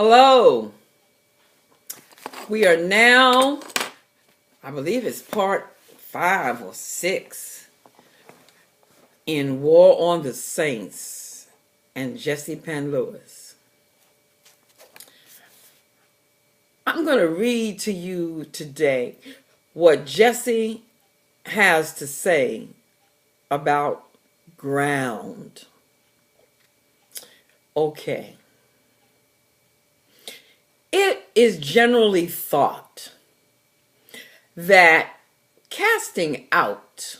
Hello. We are now, I believe it's part 5 or 6 in War on the Saints and Jesse Penn-Lewis. I'm going to read to you today what Jesse has to say about ground. Okay. It is generally thought that casting out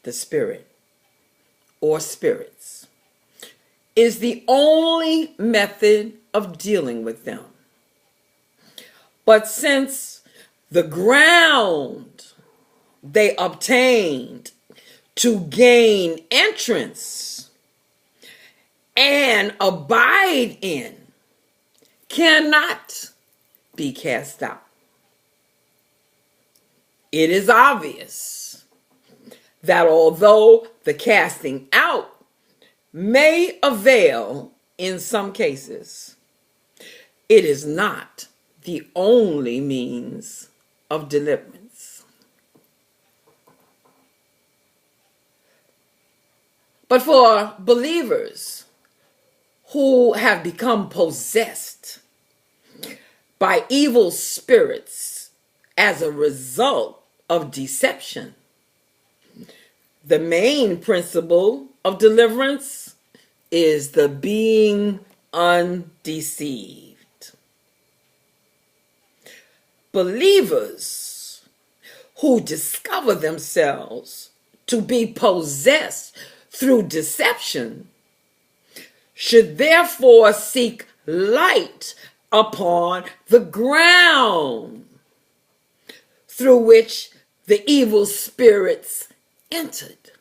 the spirit or spirits is the only method of dealing with them. But since the ground they obtained to gain entrance and abide in cannot be cast out, it is obvious that although the casting out may avail in some cases, it is not the only means of deliverance. But for believers who have become possessed by evil spirits as a result of deception, the main principle of deliverance is the being undeceived. Believers who discover themselves to be possessed through deception should therefore seek light upon the ground through which the evil spirits entered.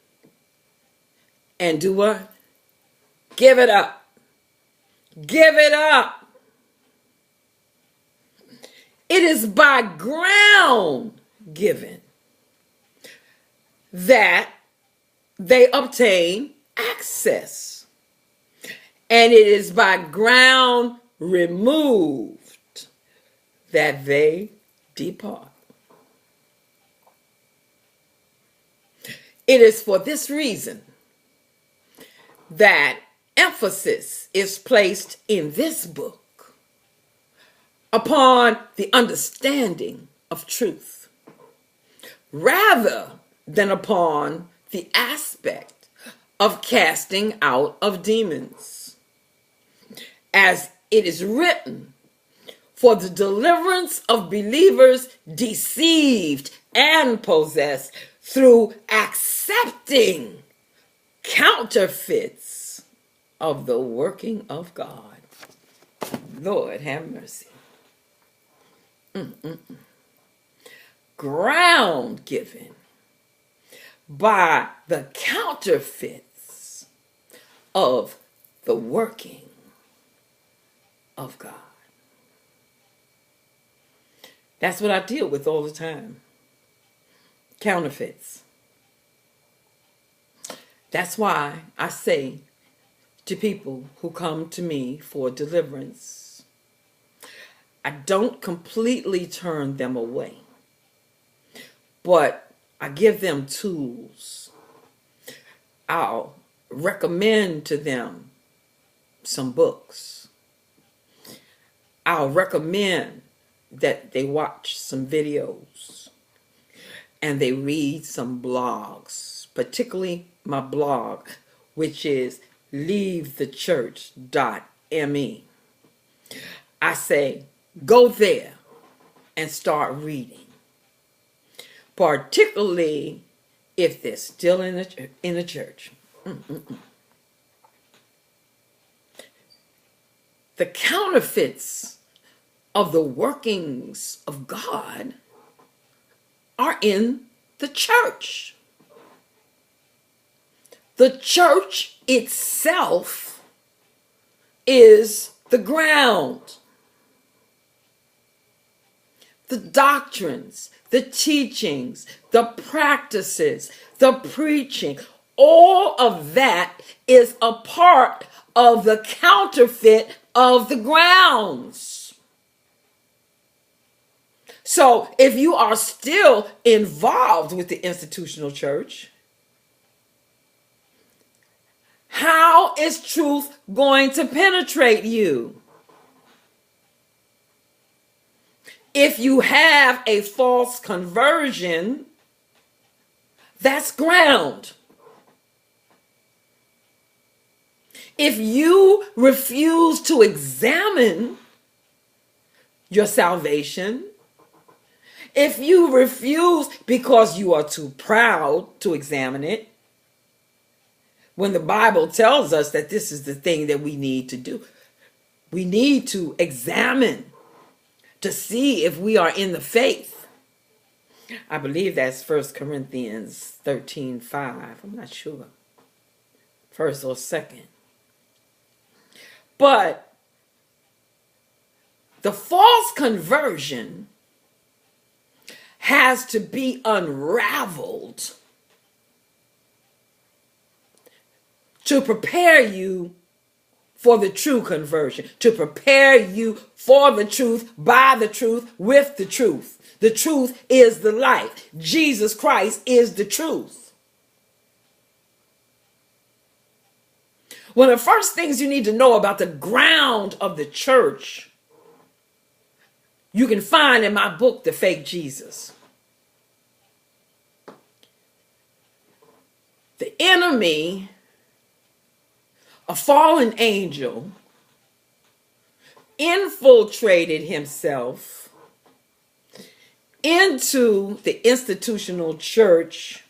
And do what? Give it up. Give it up. It is by ground given that they obtain access. And it is by ground removed that they depart. It is for this reason that emphasis is placed in this book upon the understanding of truth, rather than upon the aspect of casting out of demons. As it is written, for the deliverance of believers deceived and possessed through accepting counterfeits of the working of God. Lord have mercy. Ground given by the counterfeits of the working of God. That's what I deal with all the time. Counterfeits. That's why I say to people who come to me for deliverance, I don't completely turn them away, but I give them tools. I'll recommend to them some books. I'll recommend that they watch some videos and they read some blogs, particularly my blog, which is leavethechurch.me. I say, go there and start reading, particularly if they're still in the church. The counterfeits of the workings of God are in the church. The church itself is the ground. The doctrines, the teachings, the practices, the preaching, all of that is a part of the counterfeit of the grounds. So if you are still involved with the institutional church, how is truth going to penetrate you? If you have a false conversion, that's ground. If you refuse to examine your salvation, if you refuse because you are too proud to examine it, when the Bible tells us that this is the thing that we need to do, we need to examine to see if we are in the faith. I believe that's 1 Corinthians 13:5. I'm not sure. First or second. But the false conversion has to be unraveled to prepare you for the true conversion, to prepare you for the truth, by the truth, with the truth. The truth is the light. Jesus Christ is the truth. One of the first things you need to know about the ground of the church, you can find in my book, The Fake Jesus. The enemy, a fallen angel, infiltrated himself into the institutional church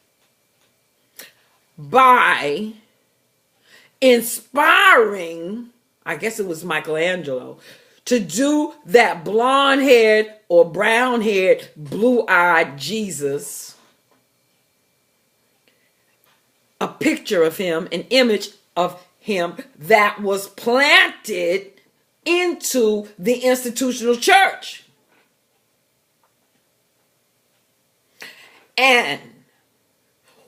by inspiring, I guess it was Michelangelo, to do that blonde-haired or brown-haired, blue-eyed Jesus, a picture of him, an image of him that was planted into the institutional church. And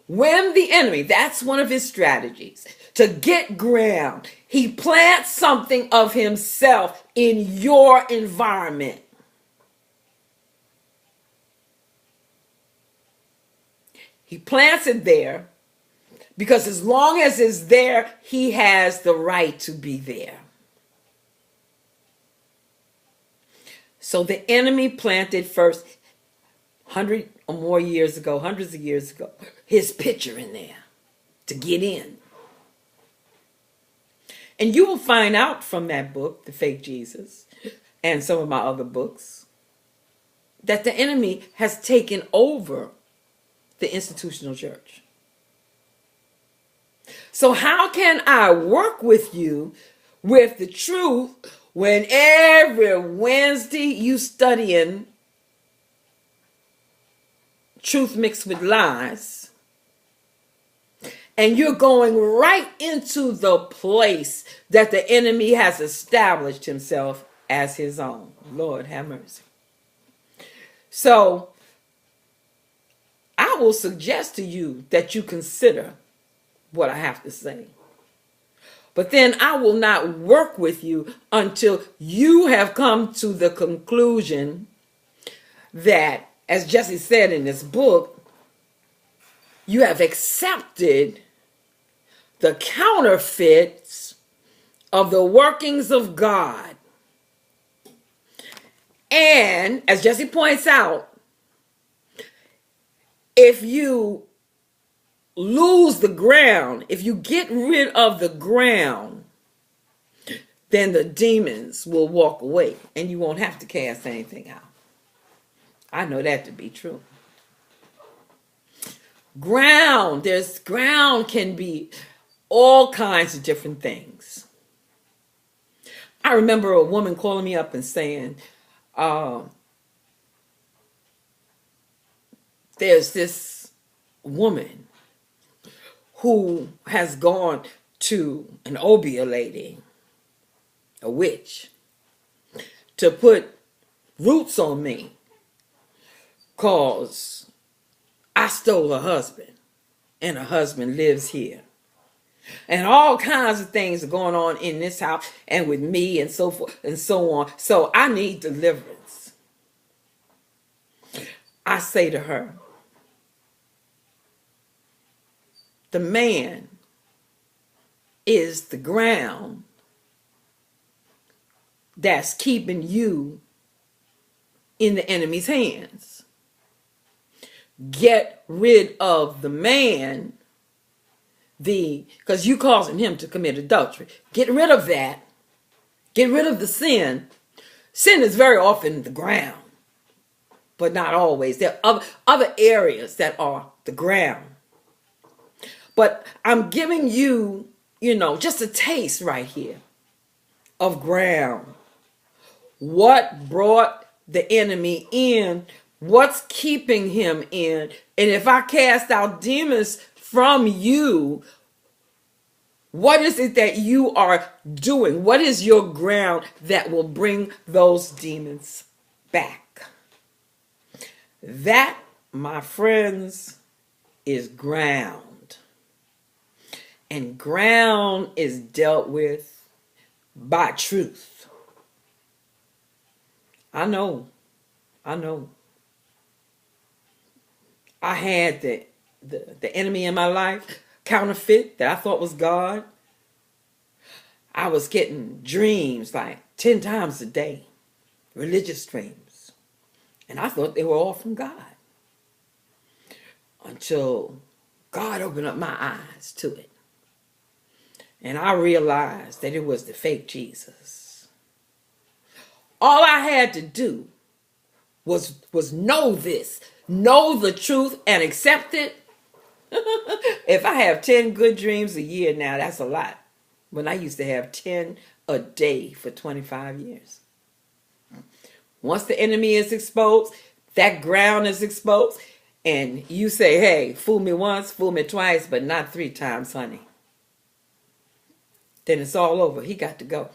when the enemy, that's one of his strategies, to get ground, he plants something of himself in your environment. He plants it there because as long as it's there, he has the right to be there. So the enemy planted first, 100 or more years ago, hundreds of years ago, his picture in there to get in. And you will find out from that book, The Fake Jesus, and some of my other books, that the enemy has taken over the institutional church. So how can I work with you with the truth when every Wednesday you studying truth mixed with lies, and you're going right into the place that the enemy has established himself as his own? Lord have mercy. So I will suggest to you that you consider what I have to say. But then I will not work with you until you have come to the conclusion that, as Jesse said in this book, you have accepted the counterfeits of the workings of God. And, as Jesse points out, if you lose the ground, if you get rid of the ground, then the demons will walk away and you won't have to cast anything out. I know that to be true. Ground can be all kinds of different things. I remember a woman calling me up and saying, there's this woman who has gone to an Obia lady, a witch, to put roots on me because I stole her husband and her husband lives here. And all kinds of things are going on in this house and with me and so forth and so on. So I need deliverance. I say to her, the man is the ground that's keeping you in the enemy's hands. Get rid of the man, because you causing him to commit adultery. Get rid of that. Get rid of the sin. Sin is very often the ground, but not always. There are other areas that are the ground. But I'm giving you, just a taste right here of ground. What brought the enemy in? What's keeping him in? And if I cast out demons from you, what is it that you are doing? What is your ground that will bring those demons back? That, my friends, is ground. And ground is dealt with by truth. I know. I had the enemy in my life, counterfeit, that I thought was God. I was getting dreams like 10 times a day, religious dreams. And I thought they were all from God. Until God opened up my eyes to it. And I realized that it was the fake Jesus. All I had to do was know this, know the truth, and accept it. If I have 10 good dreams a year now, that's a lot. When I used to have 10 a day for 25 years. Once the enemy is exposed, that ground is exposed, and you say, hey, fool me once, fool me twice, but not 3 times, honey. Then it's all over. He got to go.